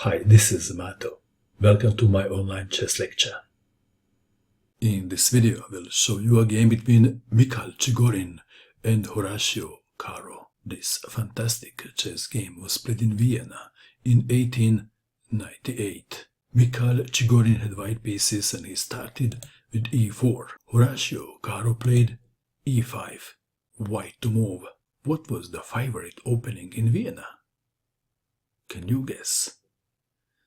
Hi, this is Mato. Welcome to my online chess lecture. In this video, I will show you a game between Mikhail Chigorin and Horatio Caro. This fantastic chess game was played in Vienna in 1898. Mikhail Chigorin had white pieces and he started with e4. Horatio Caro played e5, white to move. What was the favorite opening in Vienna? Can you guess?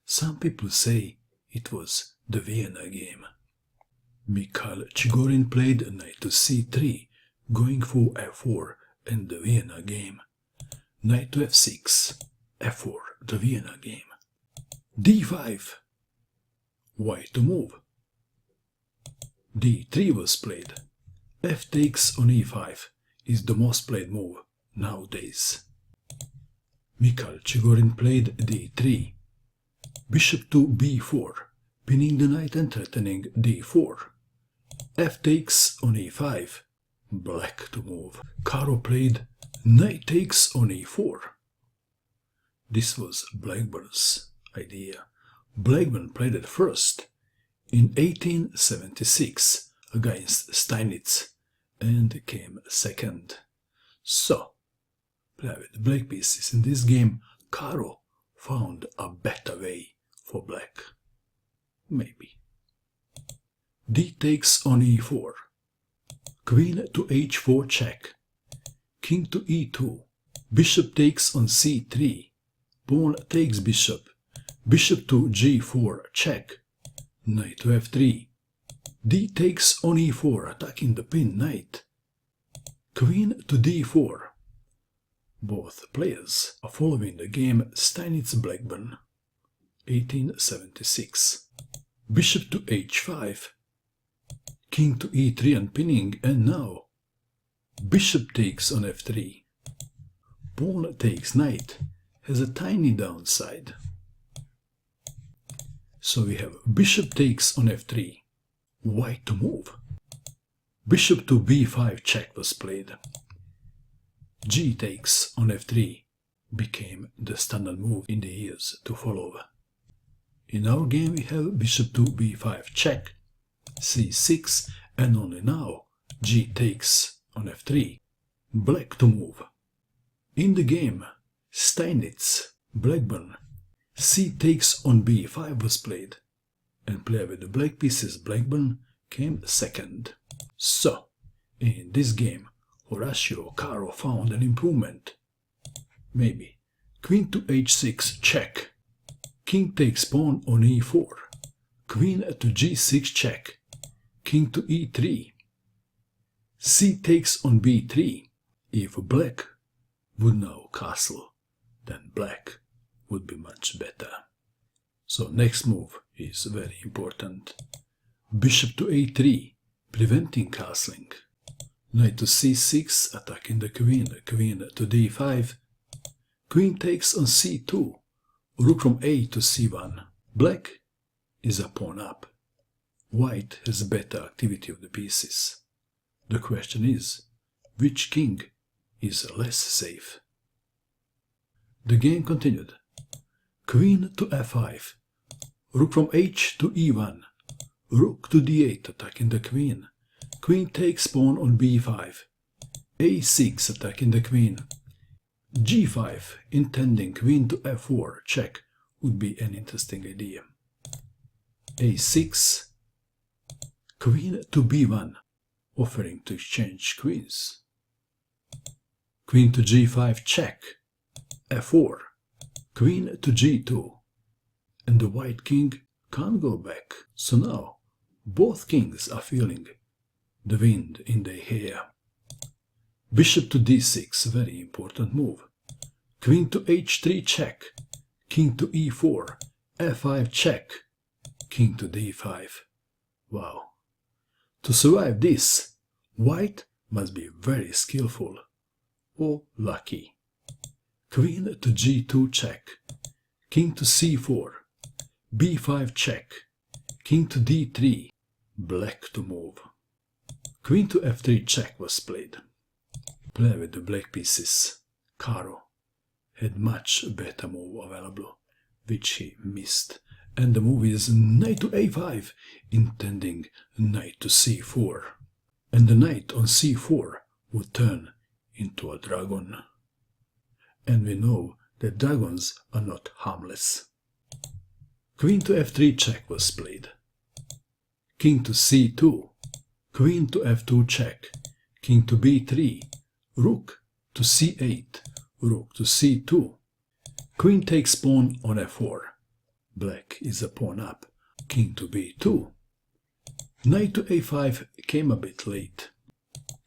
Some people say it was the Vienna game. Mikhail Chigorin played knight to c3, going for f4 and the Vienna game. Knight to f6, f4, the Vienna game. d5, white to move. d3 was played. F takes on e5 is the most played move nowadays. Mikhail Chigorin played d3. Bishop to b4, pinning the knight and threatening d4. F takes on e5, black to move. Caro played knight takes on e4. This was Blackburn's idea. Blackburn played it first in 1876 against Steinitz and came second. So, play with the black pieces in this game. Caro found a better way for black. Maybe. D takes on e4. Queen to h4 check. King to e2. Bishop takes on c3. Pawn takes bishop. Bishop to g4 check. Knight to f3. D takes on e4, attacking the pinned knight. Queen to d4. Both players are following the game Steinitz Blackburn, 1876. Bishop to h5. King to e3 and pinning, and now bishop takes on f3. Pawn takes knight has a tiny downside. So we have bishop takes on f3. White to move. Bishop to b5 check was played. G takes on f3 became the standard move in the years to follow. In our game we have bishop to b5 check, c6, and only now G takes on f3, black to move. In the game Steinitz Blackburn, c takes on b5 was played, and play with the black pieces Blackburn came second. So, in this game Horatio Caro found an improvement. Maybe. Queen to h6 check. King takes pawn on e4. Queen to g6 check. King to e3. C takes on b3. If black would now castle, then black would be much better. So next move is very important. Bishop to a3, preventing castling. Knight to c6, attacking the queen. Queen to d5. Queen takes on c2. Rook from a to c1. Black is a pawn up. White has better activity of the pieces. The question is, which king is less safe? The game continued. Queen to f5. Rook from h to e1. Rook to d8, attacking the queen. Queen takes pawn on b5. a6, attacking the queen. g5, intending queen to f4 check, would be an interesting idea. a6, queen to b1, offering to exchange queens. Queen to g5 check, f4, queen to g2, and the white king can't go back. So now both kings are feeling the wind in their hair. Bishop to d6, very important move. Queen to h3 check. King to e4. f5 check. King to d5. Wow. To survive this, white must be very skillful or lucky. Queen to g2 check. King to c4. b5 check. King to d3. Black to move. Queen to f3 check was played. Play with the black pieces. Caro had much better move available. which he missed, and the move is knight to a5, intending knight to c4. And the knight on c4 would turn into a dragon. And we know that dragons are not harmless. Queen to f3 check was played. King to c2, queen to f2 check, king to b3, rook to c8, rook to c2. Queen takes pawn on f4. Black is a pawn up. King to b2. Knight to a5 came a bit late.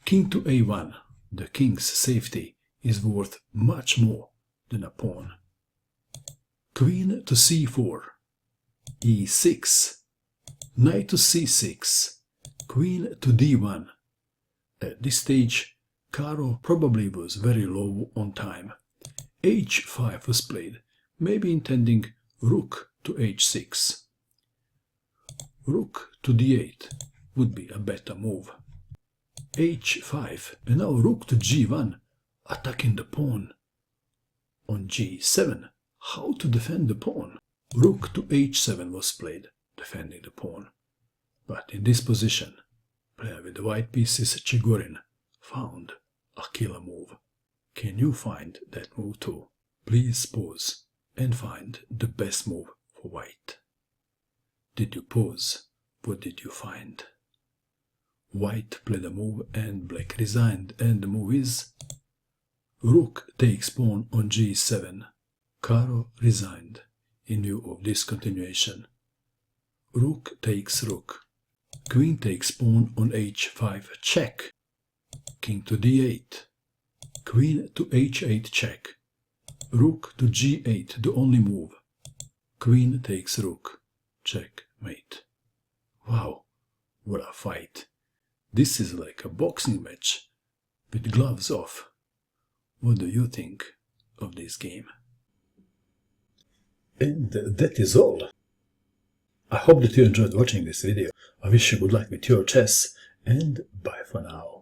King to a1. The king's safety is worth much more than a pawn. Queen to c4. e6. Knight to c6. Queen to d1. At this stage, Caro probably was very low on time. h5 was played, maybe intending rook to h6. Rook to d8 would be a better move. h5, and now rook to g1, attacking the pawn. On g7, how to defend the pawn? Rook to h7 was played, defending the pawn. But in this position, player with the white pieces Chigorin found a killer move. Can you find that move too? Please pause and find the best move for white. Did you pause? What did you find? White played a move and black resigned, and the move is rook takes pawn on g7. Caro resigned in view of this continuation. Rook takes rook. Queen takes pawn on h5 check. King to d8. Queen to h8 check. Rook to g8, the only move. Queen takes rook. Checkmate. Wow, what a fight. This is like a boxing match with gloves off. What do you think of this game? And that is all. I hope that you enjoyed watching this video. I wish you good luck with your chess, and bye for now.